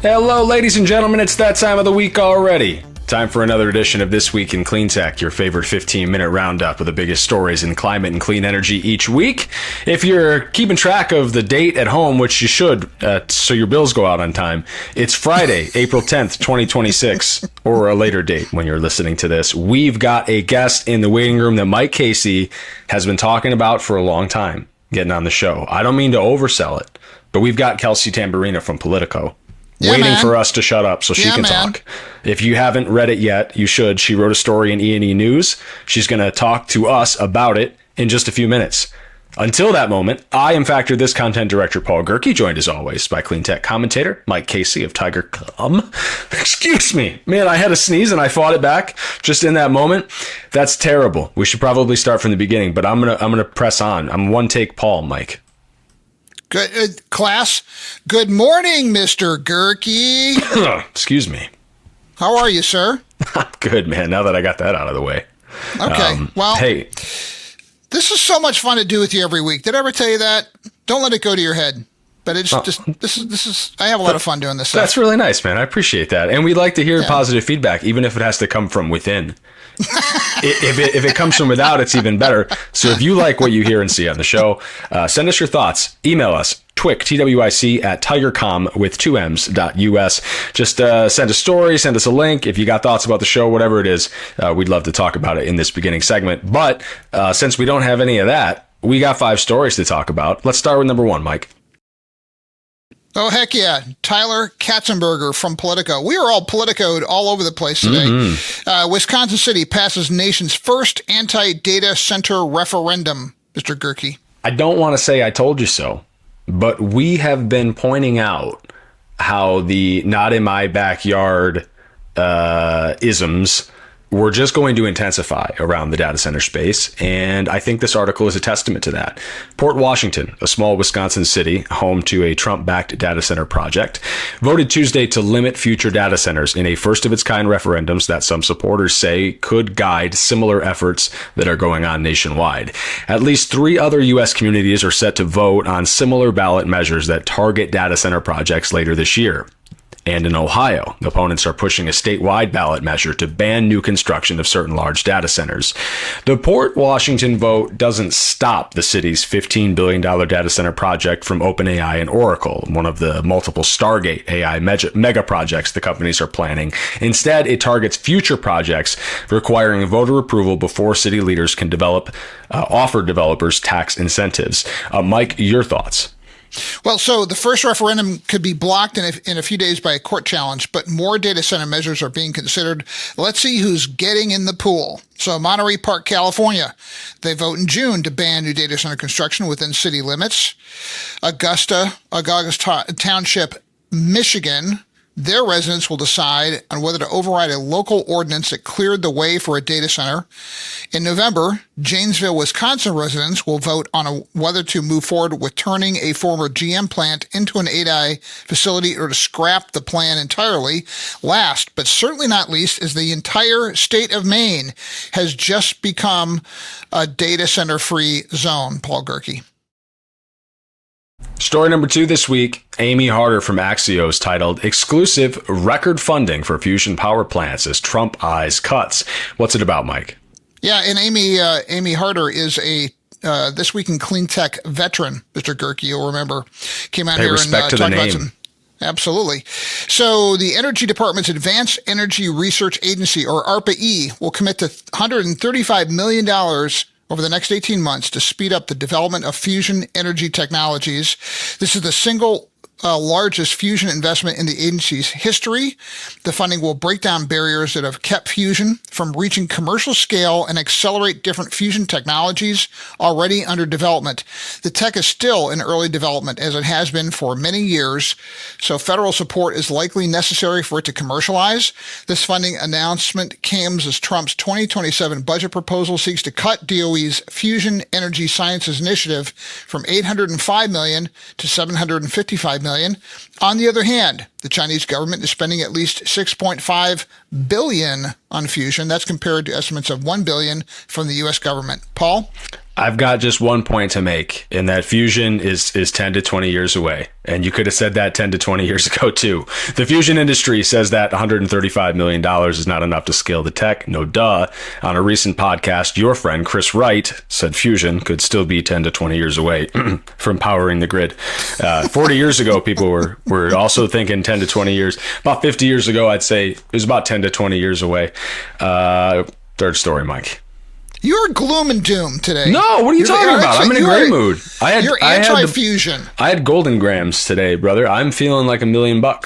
Hello, ladies and gentlemen. It's that time of the week already. Time for another edition of This Week in Cleantech, your favorite 15-minute roundup of the biggest stories in climate and clean energy each week. If you're keeping track of the date at home, which you should, so your bills go out on time, it's Friday, April 10th, 2026, or a later date when you're listening to this. We've got a guest in the waiting room that Mike Casey has been talking about for a long time, getting on the show. I don't mean to oversell it, but we've got Kelsey Tamborrino from POLITICO. Waiting for us to shut up so she can talk. If you haven't read it yet, you should. She wrote a story in E&E News. She's going to talk to us about it in just a few minutes. Until that moment, I am Factor This content director Paul Gerke, joined as always by Cleantech commentator Mike Casey of Tigercomm. Excuse me. Man, I had a sneeze and I fought it back just in that moment. That's terrible. We should probably start from the beginning, but I'm gonna press on. I'm one take Paul, Mike. Good class. Good morning, Mr. Gerke. Excuse me. How are you, sir? I'm good, man. Now that I got that out of the way. Okay. Well, hey, this is so much fun to do with you every week. Did I ever tell you that? Don't let it go to your head. But it's just this is. I have a lot of fun doing this stuff. That's really nice, man. I appreciate that, and we like to hear positive feedback, even if it has to come from within. If it comes from without, it's even better. So if you like what you hear and see on the show, send us your thoughts. Email us, TWIC at Tigercomm with 2Ms.us. Just send a story, send us a link. If you got thoughts about the show, whatever it is, we'd love to talk about it in this beginning segment. But since we don't have any of that, we got 5 stories to talk about. Let's start with number 1, Mike. Oh, heck yeah. Tyler Katzenberger from Politico. We are all Politico'd all over the place today. Mm-hmm. Wisconsin City passes nation's first anti-data center referendum, Mr. Gerke. I don't want to say I told you so, but we have been pointing out how the not in my backyard isms were just going to intensify around the data center space, and I think this article is a testament to that. Port Washington, a small Wisconsin city home to a Trump-backed data center project, voted Tuesday to limit future data centers in a first-of-its-kind referendums that some supporters say could guide similar efforts that are going on nationwide. At least 3 other U.S. communities are set to vote on similar ballot measures that target data center projects later this year. And in Ohio, opponents are pushing a statewide ballot measure to ban new construction of certain large data centers. The Port Washington vote doesn't stop the city's $15 billion data center project from OpenAI and Oracle, one of the multiple Stargate AI mega projects the companies are planning. Instead, it targets future projects requiring voter approval before city leaders can offer developers tax incentives. Mike, your thoughts? Well, so the first referendum could be blocked in a few days by a court challenge, but more data center measures are being considered. Let's see who's getting in the pool. So Monterey Park, California, they vote in June to ban new data center construction within city limits. Augusta Township, Michigan, their residents will decide on whether to override a local ordinance that cleared the way for a data center. In November, Janesville, Wisconsin residents will vote on whether to move forward with turning a former GM plant into an AI facility or to scrap the plan entirely. Last, but certainly not least, is the entire state of Maine has just become a data center-free zone, Paul Gerke. Story number 2 this week, Amy Harder from Axios, titled Exclusive Record Funding for Fusion Power Plants as Trump Eyes Cuts. What's it about, Mike? Yeah, and Amy Harder is a This Week in Cleantech veteran, Mr. Gerke, you'll remember. Came out here and talked about some. Absolutely. So the Energy Department's Advanced Energy Research Agency, or ARPA-E, will commit to $135 million over the next 18 months to speed up the development of fusion energy technologies. This is the single largest fusion investment in the agency's history. The funding will break down barriers that have kept fusion from reaching commercial scale and accelerate different fusion technologies already under development. The tech is still in early development, as it has been for many years, so federal support is likely necessary for it to commercialize. This funding announcement comes as Trump's 2027 budget proposal seeks to cut DOE's Fusion Energy Sciences Initiative from $805 million to $755 million. On the other hand, the Chinese government is spending at least $6.5 billion on fusion. That's compared to estimates of $1 billion from the U.S. government. Paul? I've got just one point to make, and that fusion is 10 to 20 years away. And you could have said that 10 to 20 years ago, too. The fusion industry says that $135 million is not enough to scale the tech. No duh. On a recent podcast, your friend Chris Wright said fusion could still be 10 to 20 years away from powering the grid. 40 years ago, people were also thinking 10 to 20 years. About 50 years ago, I'd say it was about 10 to 20 years away. Third story, Mike. You're gloom and doom today. No, what are you talking about? I'm in a great mood. You're anti-fusion. I had golden grams today, brother. I'm feeling like $1 million. All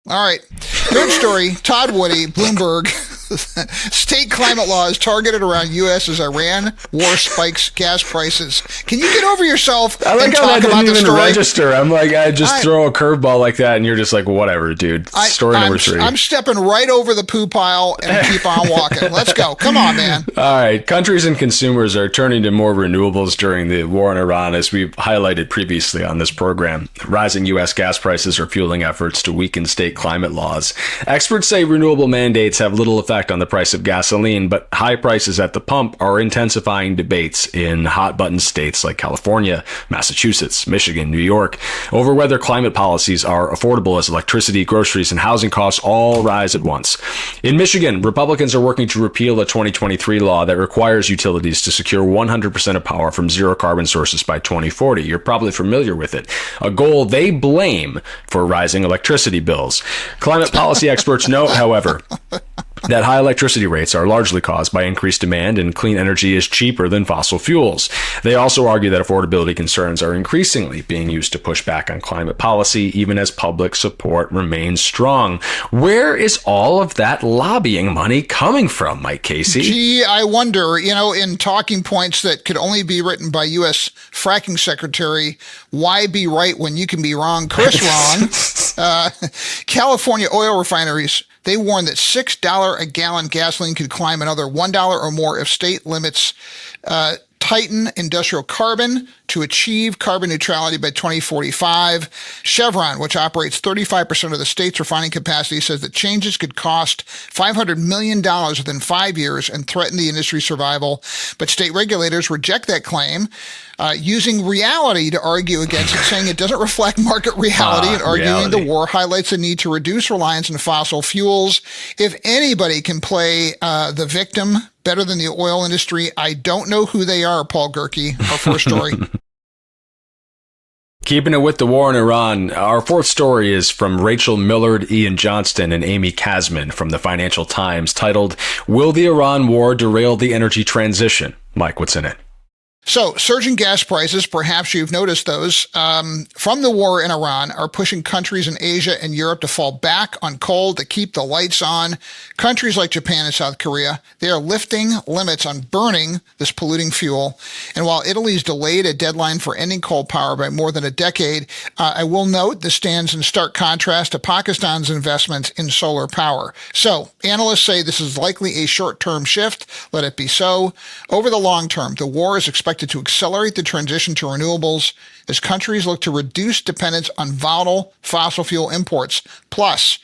right. Third story, Todd Woody, Bloomberg. State climate laws targeted around U.S. as Iran war spikes gas prices. Can you get over yourself I like and how talk that about didn't the even story? register. I'm like, I just throw a curveball like that, and you're just like, whatever, dude. Story number 3. I'm stepping right over the poo pile and keep on walking. Let's go. Come on, man. All right. Countries and consumers are turning to more renewables during the war in Iran, as we've highlighted previously on this program. Rising U.S. gas prices are fueling efforts to weaken state climate laws. Experts say renewable mandates have little effect on the price of gasoline, but high prices at the pump are intensifying debates in hot-button states like California, Massachusetts, Michigan, New York, over whether climate policies are affordable as electricity, groceries, and housing costs all rise at once. In Michigan, Republicans are working to repeal a 2023 law that requires utilities to secure 100% of power from zero-carbon sources by 2040. You're probably familiar with it, a goal they blame for rising electricity bills. Climate policy experts note, however, that high electricity rates are largely caused by increased demand, and clean energy is cheaper than fossil fuels. They also argue that affordability concerns are increasingly being used to push back on climate policy, even as public support remains strong. Where is all of that lobbying money coming from, Mike Casey? Gee, I wonder, in talking points that could only be written by U.S. fracking secretary, why be right when you can be wrong? Chris wrong. California oil refineries, they warn that $6 a gallon gasoline could climb another $1 or more if state limits tighten industrial carbon to achieve carbon neutrality by 2045. Chevron, which operates 35% of the state's refining capacity, says that changes could cost $500 million within 5 years and threaten the industry's survival. But state regulators reject that claim, using reality to argue against it, saying it doesn't reflect market reality, and arguing the war highlights the need to reduce reliance on fossil fuels. If anybody can play the victim better than the oil industry, I don't know who they are, Paul Gerke. Our first story. Keeping it with the war in Iran, our fourth story is from Rachel Millard, Ian Johnston, and Amy Kasman from the Financial Times, titled, "Will the Iran War Derail the Energy Transition?" Mike, what's in it? So, surging gas prices, perhaps you've noticed those, from the war in Iran are pushing countries in Asia and Europe to fall back on coal to keep the lights on. Countries like Japan and South Korea, they are lifting limits on burning this polluting fuel. And while Italy's delayed a deadline for ending coal power by more than a decade, I will note this stands in stark contrast to Pakistan's investments in solar power. So, analysts say this is likely a short-term shift. Let it be so. Over the long term, the war is expected to accelerate the transition to renewables as countries look to reduce dependence on volatile fossil fuel imports. Plus,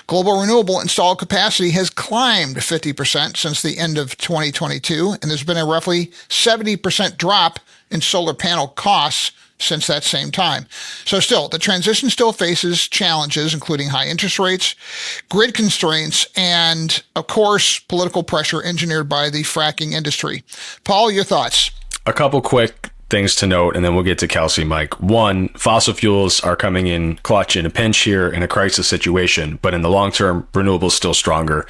global renewable installed capacity has climbed 50% since the end of 2022, and there's been a roughly 70% drop in solar panel costs since that same time. So still, the transition still faces challenges, including high interest rates, grid constraints, and, of course, political pressure engineered by the fracking industry. Paul, your thoughts? A couple quick things to note, and then we'll get to Kelsey, Mike. One, fossil fuels are coming in clutch in a pinch here in a crisis situation, but in the long term, renewables still stronger.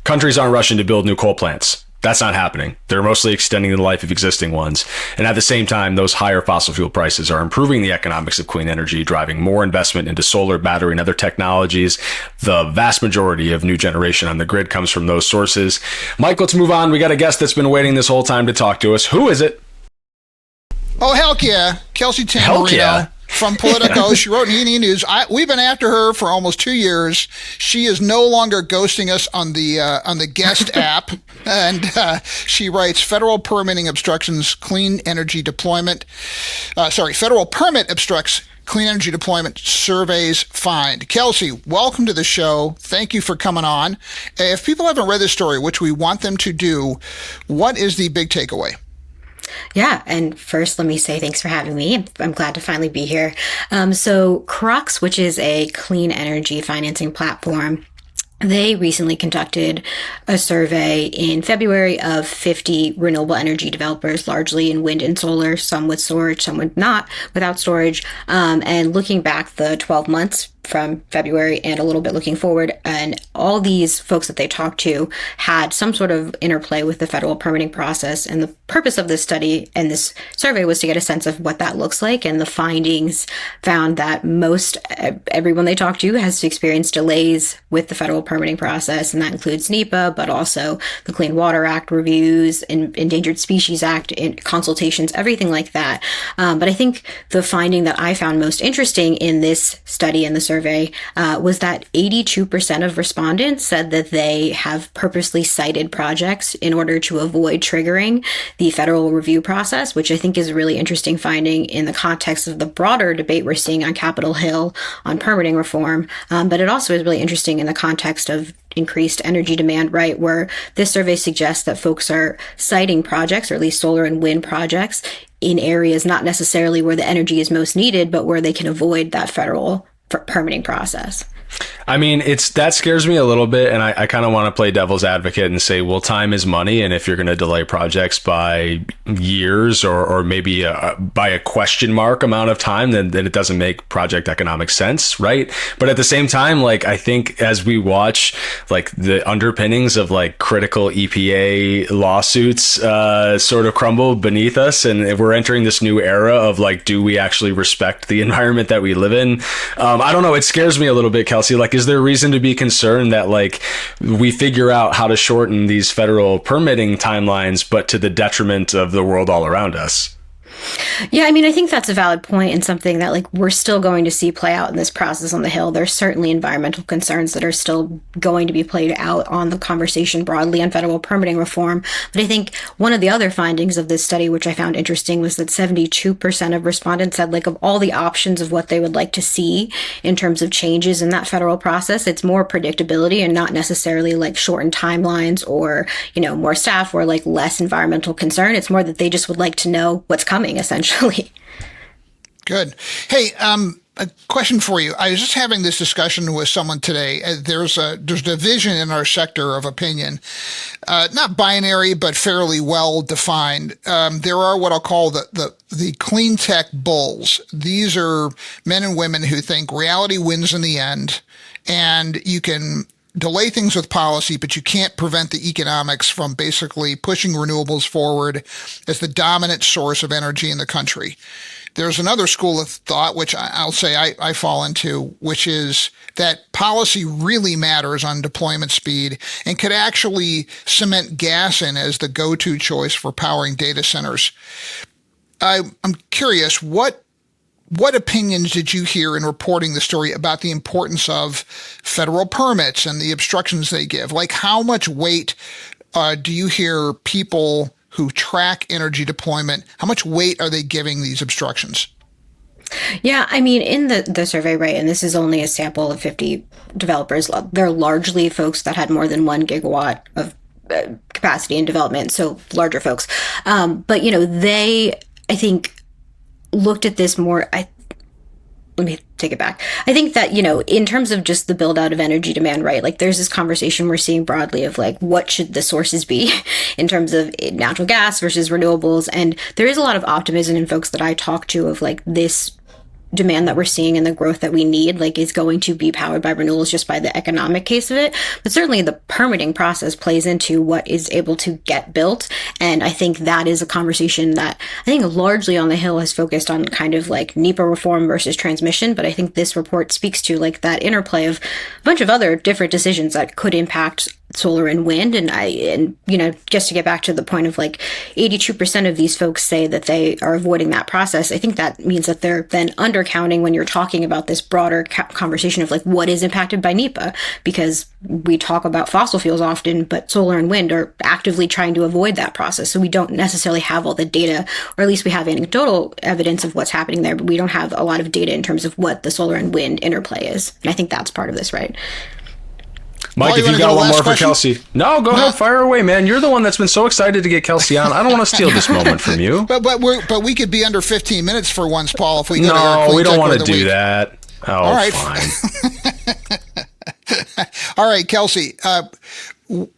Countries aren't rushing to build new coal plants. That's not happening. They're mostly extending the life of existing ones. And at the same time, those higher fossil fuel prices are improving the economics of clean energy, driving more investment into solar, battery, and other technologies. The vast majority of new generation on the grid comes from those sources. Mike, let's move on. We got a guest that's been waiting this whole time to talk to us. Who is it? Oh, hell yeah. Kelsey Tamborrino from Politico. She wrote in E&E News. We've been after her for almost 2 years. She is no longer ghosting us on the guest app. And she writes, federal permitting obstructions, clean energy deployment. Federal permit obstructs clean energy deployment, surveys find. Kelsey, welcome to the show. Thank you for coming on. If people haven't read this story, which we want them to do, what is the big takeaway? Yeah, and first, let me say thanks for having me. I'm glad to finally be here. So Crux, which is a clean energy financing platform, they recently conducted a survey in February of 50 renewable energy developers, largely in wind and solar, some with storage, some with not, without storage. And looking back the 12 months from February and a little bit looking forward, and all these folks that they talked to had some sort of interplay with the federal permitting process. And the purpose of this study and this survey was to get a sense of what that looks like. And the findings found that most everyone they talked to has experienced delays with the federal permitting process, and that includes NEPA, but also the Clean Water Act reviews, Endangered Species Act consultations, everything like that. But I think the finding that I found most interesting in this study and the survey was that 82% of respondents said that they have purposely cited projects in order to avoid triggering the federal review process, which I think is a really interesting finding in the context of the broader debate we're seeing on Capitol Hill on permitting reform. But it also is really interesting in the context of increased energy demand, right? Where this survey suggests that folks are citing projects, or at least solar and wind projects, in areas not necessarily where the energy is most needed, but where they can avoid that federal permitting process. I mean, that scares me a little bit, and I kind of want to play devil's advocate and say, well, time is money, and if you're going to delay projects by years or maybe by a question mark amount of time, then it doesn't make project economic sense, right? But at the same time, like, I think as we watch like the underpinnings of like critical EPA lawsuits sort of crumble beneath us, and we're entering this new era of like, do we actually respect the environment that we live in? I don't know. It scares me a little bit, Kelsey. Like, is there reason to be concerned that like we figure out how to shorten these federal permitting timelines, but to the detriment of the world all around us? Yeah, I mean, I think that's a valid point and something that like we're still going to see play out in this process on the Hill. There's certainly environmental concerns that are still going to be played out on the conversation broadly on federal permitting reform. But I think one of the other findings of this study, which I found interesting, was that 72% of respondents said like of all the options of what they would like to see in terms of changes in that federal process, it's more predictability and not necessarily like shortened timelines or, more staff or like less environmental concern. It's more that they just would like to know what's coming, essentially. Good. Hey, a question for you. I was just having this discussion with someone today. There's a division in our sector of opinion, not binary, but fairly well defined. There are what I'll call the Cleantech bulls. These are men and women who think reality wins in the end, and you can delay things with policy, but you can't prevent the economics from basically pushing renewables forward as the dominant source of energy in the country. There's another school of thought, which I'll say I fall into, which is that policy really matters on deployment speed and could actually cement gas in as the go-to choice for powering data centers. I'm curious, what opinions did you hear in reporting the story about the importance of federal permits and the obstructions they give? Like, how much weight do you hear people who track energy deployment, how much weight are they giving these obstructions? Yeah, I mean, in the survey, right, and this is only a sample of 50 developers, they're largely folks that had more than 1 gigawatt of capacity in development, so larger folks. But, they, I think, looked at this more, let me take it back. I think that, in terms of just the build out of energy demand, right, like there's this conversation we're seeing broadly of like, what should the sources be in terms of natural gas versus renewables? And there is a lot of optimism in folks that I talk to of like this demand that we're seeing and the growth that we need, like, is going to be powered by renewables just by the economic case of it. But certainly the permitting process plays into what is able to get built. And I think that is a conversation that I think largely on the Hill has focused on kind of like NEPA reform versus transmission. But I think this report speaks to like that interplay of a bunch of other different decisions that could impact solar and wind. And just to get back to the point of like 82% of these folks say that they are avoiding that process. I think that means that they're then undercounting when you're talking about this broader conversation of like what is impacted by NEPA, because we talk about fossil fuels often, but solar and wind are actively trying to avoid that process. So we don't necessarily have all the data, or at least we have anecdotal evidence of what's happening there, but we don't have a lot of data in terms of what the solar and wind interplay is. And I think that's part of this, right? Mike, if you got one more for Kelsey. No, go ahead, fire away, man. You're the one that's been so excited to get Kelsey on. I don't want to steal this moment from you. But we could be under 15 minutes for once, Paul, if we go to No, we don't want to do that. Oh, all right. Fine. All right, Kelsey.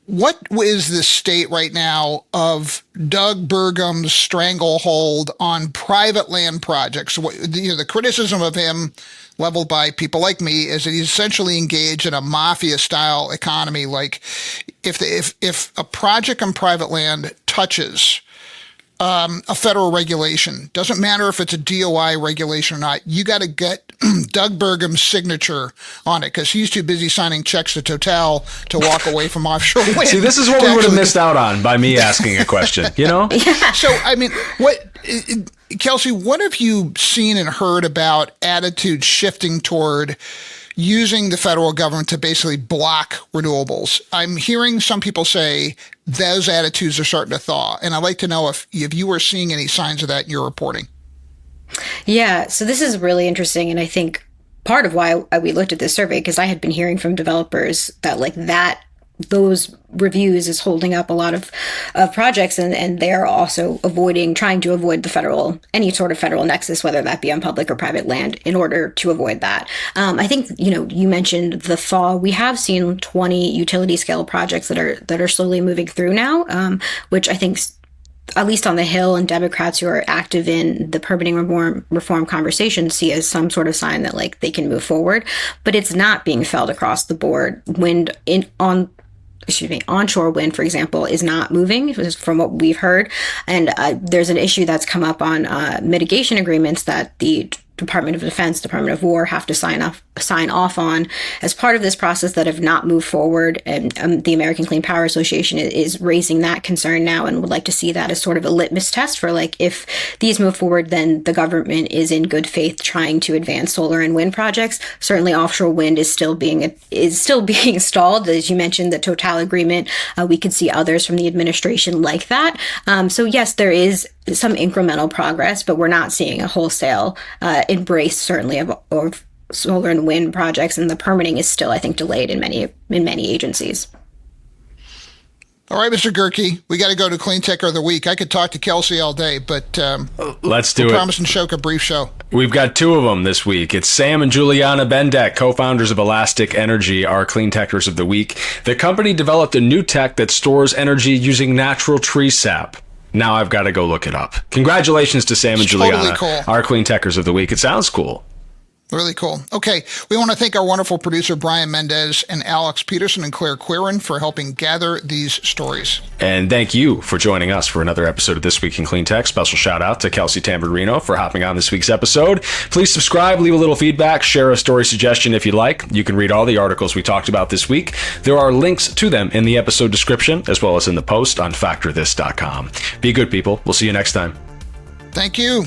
What is the state right now of Doug Burgum's stranglehold on private land projects? The criticism of him leveled by people like me is that he's essentially engaged in a mafia-style economy. Like, if a project on private land touches a federal regulation, doesn't matter if it's a DOI regulation or not, you got to get Doug Burgum's signature on it because he's too busy signing checks to Total to walk away from offshore wind. See, this is what we would have missed out on by me asking a question, you know? Yeah. So, I mean, Kelsey, what have you seen and heard about attitudes shifting toward using the federal government to basically block renewables? I'm hearing some people say those attitudes are starting to thaw, and I'd like to know if you are seeing any signs of that in your reporting. Yeah, so this is really interesting, and I think part of why we looked at this survey, because I had been hearing from developers that those reviews is holding up a lot of projects, and they're also trying to avoid any sort of federal nexus, whether that be on public or private land, in order to avoid that. I think, you mentioned the thaw. We have seen 20 utility scale projects that are slowly moving through now, which I think, at least on the Hill, and Democrats who are active in the permitting reform conversation see as some sort of sign that like they can move forward, but it's not being felt across the board. Onshore wind, for example, is not moving from what we've heard. And there's an issue that's come up on mitigation agreements that the Department of Defense, Department of War have to sign off on as part of this process that have not moved forward. And the American Clean Power Association is raising that concern now and would like to see that as sort of a litmus test for like, if these move forward, then the government is in good faith trying to advance solar and wind projects. Certainly offshore wind is still being stalled. As you mentioned, the Total agreement, we could see others from the administration like that. So yes, there is some incremental progress, but we're not seeing a wholesale embrace, certainly, of solar and wind projects, and the permitting is still, I think, delayed in many agencies. All right, Mr. Gerke, we got to go to Cleantech of the Week. I could talk to Kelsey all day, but let's do it. Promise and show a brief show. We've got two of them this week. It's Sam and Juliana Bendek, co-founders of Elastic Energy, our Cleantechers of the Week. The company developed a new tech that stores energy using natural tree sap. Now I've got to go look it up. Congratulations to Sam and Juliana, cool. Our Cleantechers of the Week. It sounds cool. Really cool. Okay, we want to thank our wonderful producer, Brian Mendez, and Alex Peterson and Claire Quirin for helping gather these stories. And thank you for joining us for another episode of This Week in Cleantech. Special shout out to Kelsey Tamborrino for hopping on this week's episode. Please subscribe, leave a little feedback, share a story suggestion if you'd like. You can read all the articles we talked about this week. There are links to them in the episode description, as well as in the post on factorthis.com. Be good, people. We'll see you next time. Thank you.